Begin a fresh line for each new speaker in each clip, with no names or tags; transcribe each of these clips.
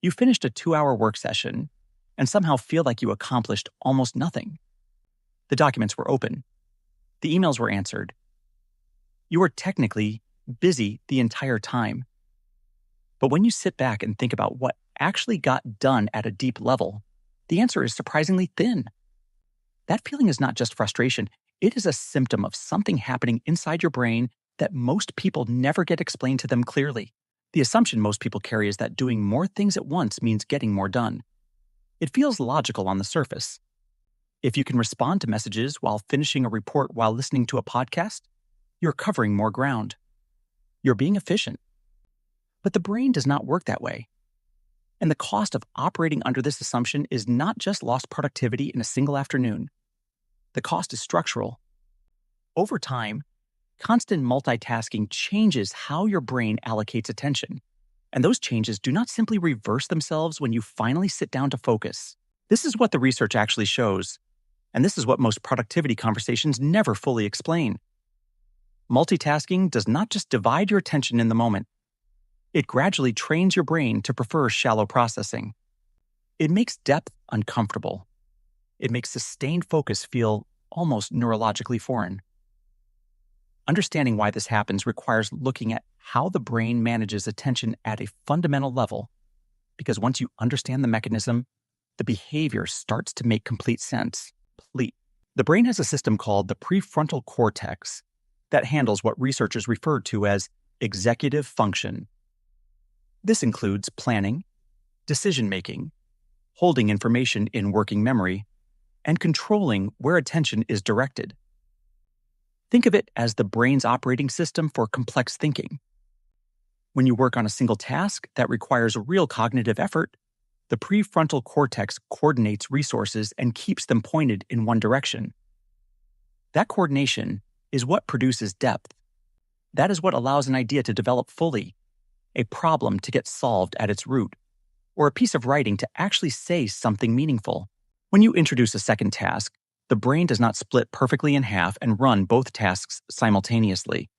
You finished a 2-hour work session and somehow feel like you accomplished almost nothing. The documents were open. The emails were answered. You were technically busy the entire time. But when you sit back and think about what actually got done at a deep level, the answer is surprisingly thin. That feeling is not just frustration. It is a symptom of something happening inside your brain that most people never get explained to them clearly. The assumption most people carry is that doing more things at once means getting more done. It feels logical on the surface. If you can respond to messages while finishing a report while listening to a podcast, you're covering more ground. You're being efficient. But the brain does not work that way. And the cost of operating under this assumption is not just lost productivity in a single afternoon. The cost is structural. Over time, constant multitasking changes how your brain allocates attention. And those changes do not simply reverse themselves when you finally sit down to focus. This is what the research actually shows. And this is what most productivity conversations never fully explain. Multitasking does not just divide your attention in the moment. It gradually trains your brain to prefer shallow processing. It makes depth uncomfortable. It makes sustained focus feel almost neurologically foreign. Understanding why this happens requires looking at how the brain manages attention at a fundamental level, because once you understand the mechanism, the behavior starts to make complete sense. The brain has a system called the prefrontal cortex that handles what researchers refer to as executive function. This includes planning, decision-making, holding information in working memory, and controlling where attention is directed. Think of it as the brain's operating system for complex thinking. When you work on a single task that requires real cognitive effort, the prefrontal cortex coordinates resources and keeps them pointed in one direction. That coordination is what produces depth. That is what allows an idea to develop fully, a problem to get solved at its root, or a piece of writing to actually say something meaningful. When you introduce a second task, the brain does not split perfectly in half and run both tasks simultaneously.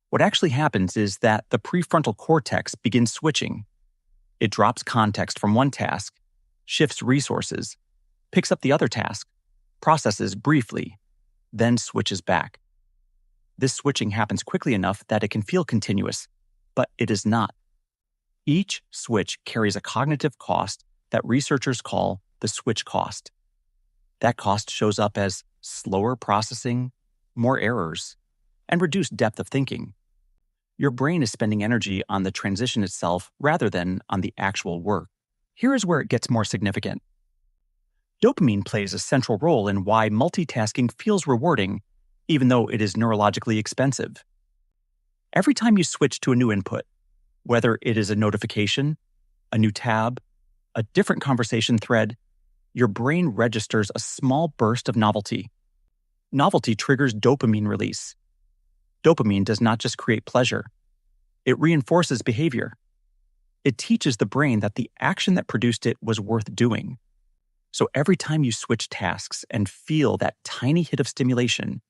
What actually happens is that the prefrontal cortex begins switching. It drops context from one task, shifts resources, picks up the other task, processes briefly, then switches back. This switching happens quickly enough that it can feel continuous, but it is not. Each switch carries a cognitive cost that researchers call the switch cost. That cost shows up as slower processing, more errors, and reduced depth of thinking. Your brain is spending energy on the transition itself rather than on the actual work. Here is where it gets more significant. Dopamine plays a central role in why multitasking feels rewarding, even though it is neurologically expensive. Every time you switch to a new input, whether it is a notification, a new tab, a different conversation thread, your brain registers a small burst of novelty. Novelty triggers dopamine release. Dopamine does not just create pleasure. It reinforces behavior. It teaches the brain that the action that produced it was worth doing. So every time you switch tasks and feel that tiny hit of stimulation,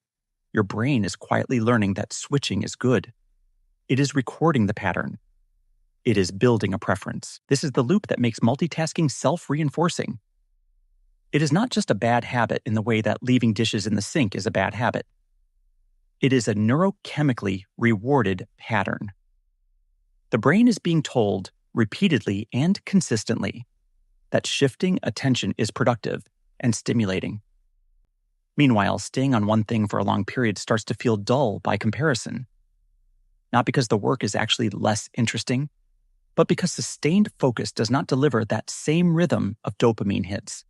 your brain is quietly learning that switching is good. It is recording the pattern. It is building a preference. This is the loop that makes multitasking self-reinforcing. It is not just a bad habit in the way that leaving dishes in the sink is a bad habit. It is a neurochemically rewarded pattern. The brain is being told repeatedly and consistently that shifting attention is productive and stimulating. Meanwhile, staying on one thing for a long period starts to feel dull by comparison. Not because the work is actually less interesting, but because sustained focus does not deliver that same rhythm of dopamine hits.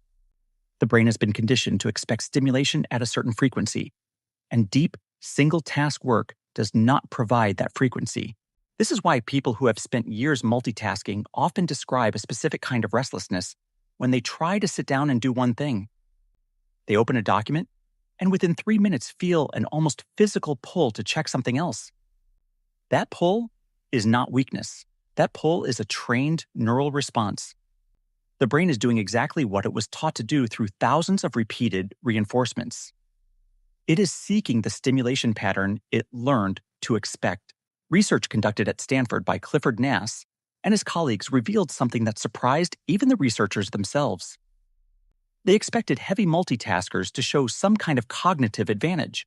The brain has been conditioned to expect stimulation at a certain frequency, and deep, single-task work does not provide that frequency. This is why people who have spent years multitasking often describe a specific kind of restlessness when they try to sit down and do one thing. They open a document, and within 3 minutes feel an almost physical pull to check something else. That pull is not weakness. That pull is a trained neural response. The brain is doing exactly what it was taught to do through thousands of repeated reinforcements. It is seeking the stimulation pattern it learned to expect. Research conducted at Stanford by Clifford Nass and his colleagues revealed something that surprised even the researchers themselves. They expected heavy multitaskers to show some kind of cognitive advantage,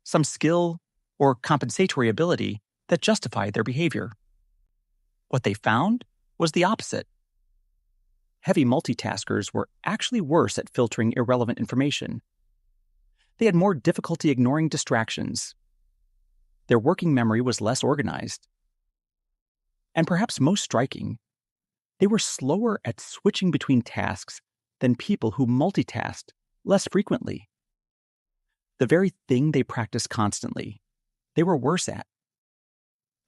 some skill or compensatory ability that justified their behavior. What they found was the opposite. Heavy multitaskers were actually worse at filtering irrelevant information. They had more difficulty ignoring distractions. Their working memory was less organized. And perhaps most striking, they were slower at switching between tasks than people who multitasked less frequently. The very thing they practiced constantly, they were worse at.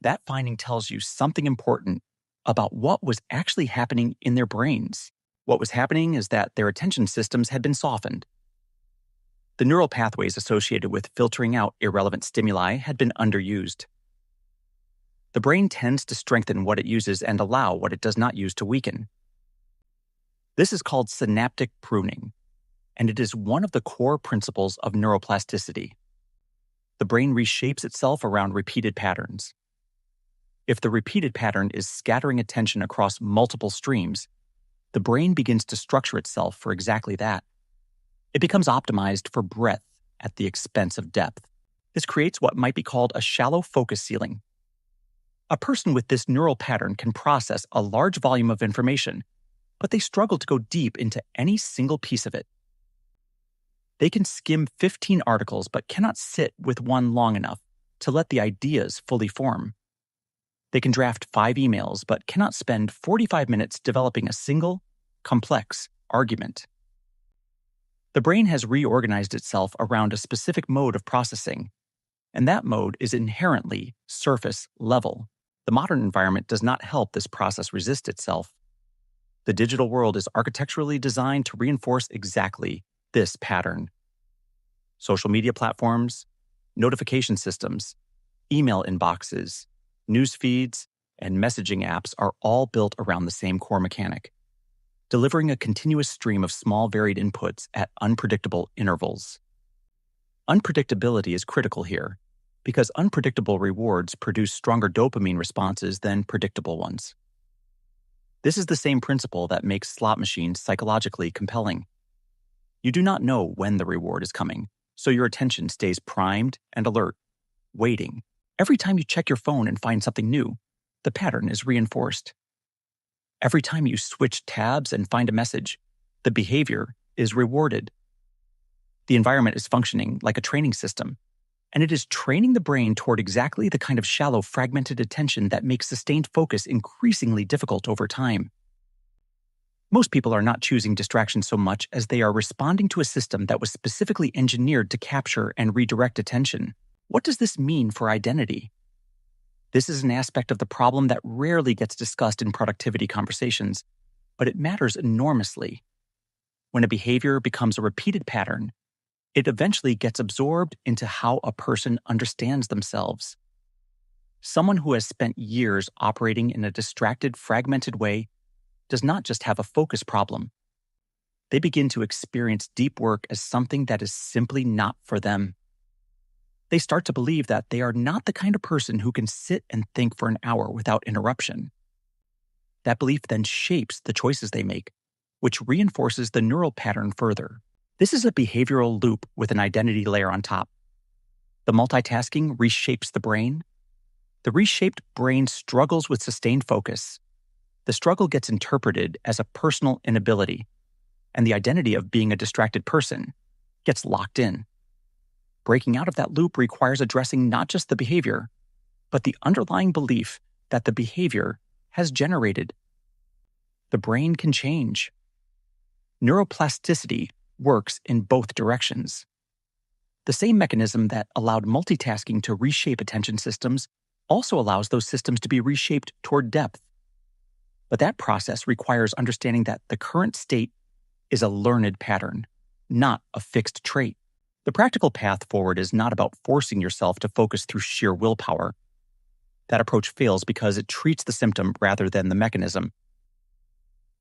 That finding tells you something important about what was actually happening in their brains. What was happening is that their attention systems had been softened. The neural pathways associated with filtering out irrelevant stimuli had been underused. The brain tends to strengthen what it uses and allow what it does not use to weaken. This is called synaptic pruning, and it is one of the core principles of neuroplasticity. The brain reshapes itself around repeated patterns. If the repeated pattern is scattering attention across multiple streams, the brain begins to structure itself for exactly that. It becomes optimized for breadth at the expense of depth. This creates what might be called a shallow focus ceiling. A person with this neural pattern can process a large volume of information, but they struggle to go deep into any single piece of it. They can skim 15 articles but cannot sit with one long enough to let the ideas fully form. They can draft 5 emails but cannot spend 45 minutes developing a single, complex argument. The brain has reorganized itself around a specific mode of processing, and that mode is inherently surface level. The modern environment does not help this process resist itself. The digital world is architecturally designed to reinforce exactly this pattern. Social media platforms, notification systems, email inboxes, news feeds, and messaging apps are all built around the same core mechanic, delivering a continuous stream of small varied inputs at unpredictable intervals. Unpredictability is critical here, because unpredictable rewards produce stronger dopamine responses than predictable ones. This is the same principle that makes slot machines psychologically compelling. You do not know when the reward is coming, so your attention stays primed and alert, waiting. Every time you check your phone and find something new, the pattern is reinforced. Every time you switch tabs and find a message, the behavior is rewarded. The environment is functioning like a training system, and it is training the brain toward exactly the kind of shallow, fragmented attention that makes sustained focus increasingly difficult over time. Most people are not choosing distraction so much as they are responding to a system that was specifically engineered to capture and redirect attention. What does this mean for identity? This is an aspect of the problem that rarely gets discussed in productivity conversations, but it matters enormously. When a behavior becomes a repeated pattern, it eventually gets absorbed into how a person understands themselves. Someone who has spent years operating in a distracted, fragmented way does not just have a focus problem. They begin to experience deep work as something that is simply not for them. They start to believe that they are not the kind of person who can sit and think for an hour without interruption. That belief then shapes the choices they make, which reinforces the neural pattern further. This is a behavioral loop with an identity layer on top. The multitasking reshapes the brain. The reshaped brain struggles with sustained focus. The struggle gets interpreted as a personal inability, and the identity of being a distracted person gets locked in. Breaking out of that loop requires addressing not just the behavior, but the underlying belief that the behavior has generated. The brain can change. Neuroplasticity works in both directions. The same mechanism that allowed multitasking to reshape attention systems also allows those systems to be reshaped toward depth. But that process requires understanding that the current state is a learned pattern, not a fixed trait. The practical path forward is not about forcing yourself to focus through sheer willpower. That approach fails because it treats the symptom rather than the mechanism.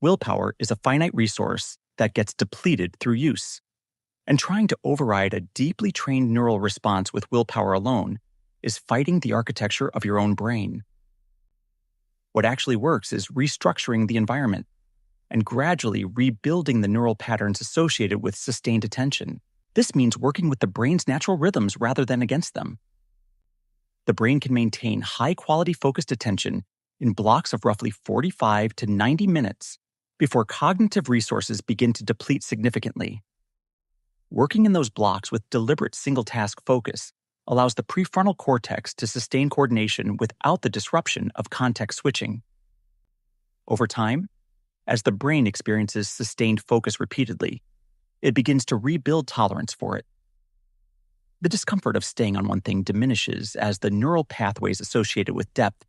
Willpower is a finite resource that gets depleted through use. And trying to override a deeply trained neural response with willpower alone is fighting the architecture of your own brain. What actually works is restructuring the environment and gradually rebuilding the neural patterns associated with sustained attention. This means working with the brain's natural rhythms rather than against them. The brain can maintain high-quality focused attention in blocks of roughly 45 to 90 minutes before cognitive resources begin to deplete significantly. Working in those blocks with deliberate single-task focus allows the prefrontal cortex to sustain coordination without the disruption of context switching. Over time, as the brain experiences sustained focus repeatedly, it begins to rebuild tolerance for it. The discomfort of staying on one thing diminishes as the neural pathways associated with depth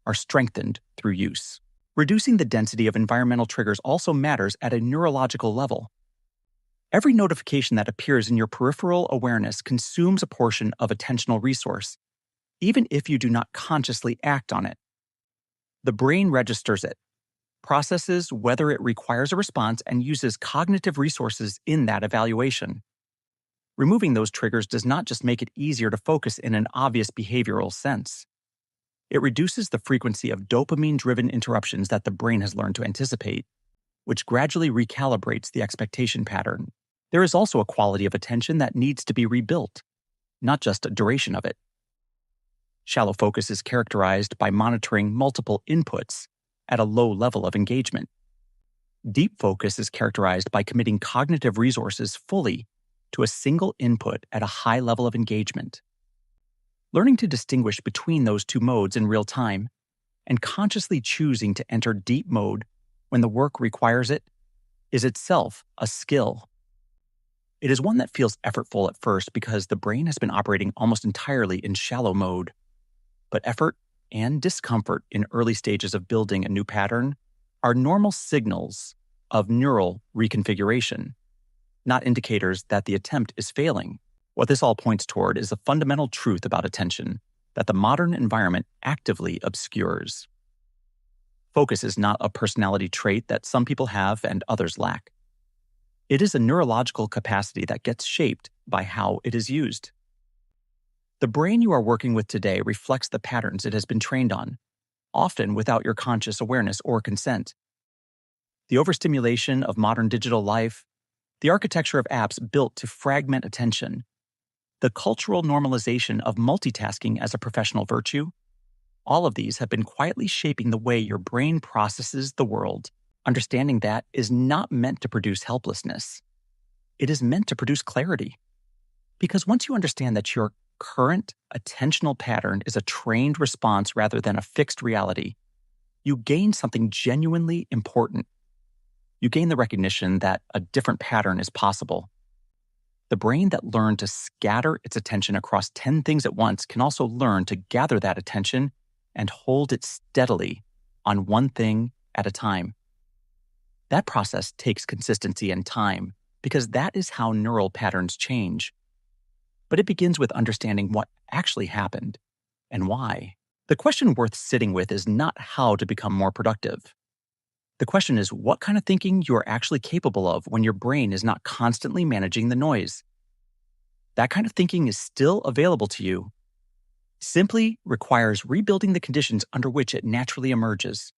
are strengthened through use. Reducing the density of environmental triggers also matters at a neurological level. Every notification that appears in your peripheral awareness consumes a portion of attentional resource, even if you do not consciously act on it. The brain registers it, processes whether it requires a response, and uses cognitive resources in that evaluation. Removing those triggers does not just make it easier to focus in an obvious behavioral sense. It reduces the frequency of dopamine-driven interruptions that the brain has learned to anticipate, which gradually recalibrates the expectation pattern. There is also a quality of attention that needs to be rebuilt, not just a duration of it. Shallow focus is characterized by monitoring multiple inputs at a low level of engagement. Deep focus is characterized by committing cognitive resources fully to a single input at a high level of engagement. Learning to distinguish between those two modes in real time and consciously choosing to enter deep mode when the work requires it is itself a skill. It is one that feels effortful at first because the brain has been operating almost entirely in shallow mode. But effort and discomfort in early stages of building a new pattern are normal signals of neural reconfiguration, not indicators that the attempt is failing. What this all points toward is a fundamental truth about attention that the modern environment actively obscures. Focus is not a personality trait that some people have and others lack. It is a neurological capacity that gets shaped by how it is used. The brain you are working with today reflects the patterns it has been trained on, often without your conscious awareness or consent. The overstimulation of modern digital life, the architecture of apps built to fragment attention, the cultural normalization of multitasking as a professional virtue, all of these have been quietly shaping the way your brain processes the world. Understanding that is not meant to produce helplessness. It is meant to produce clarity. Because once you understand that your current attentional pattern is a trained response rather than a fixed reality, you gain something genuinely important. You gain the recognition that a different pattern is possible. The brain that learned to scatter its attention across 10 things at once can also learn to gather that attention and hold it steadily on one thing at a time. That process takes consistency and time because that is how neural patterns change. But it begins with understanding what actually happened and why. The question worth sitting with is not how to become more productive. The question is what kind of thinking you are actually capable of when your brain is not constantly managing the noise. That kind of thinking is still available to you. Simply requires rebuilding the conditions under which it naturally emerges.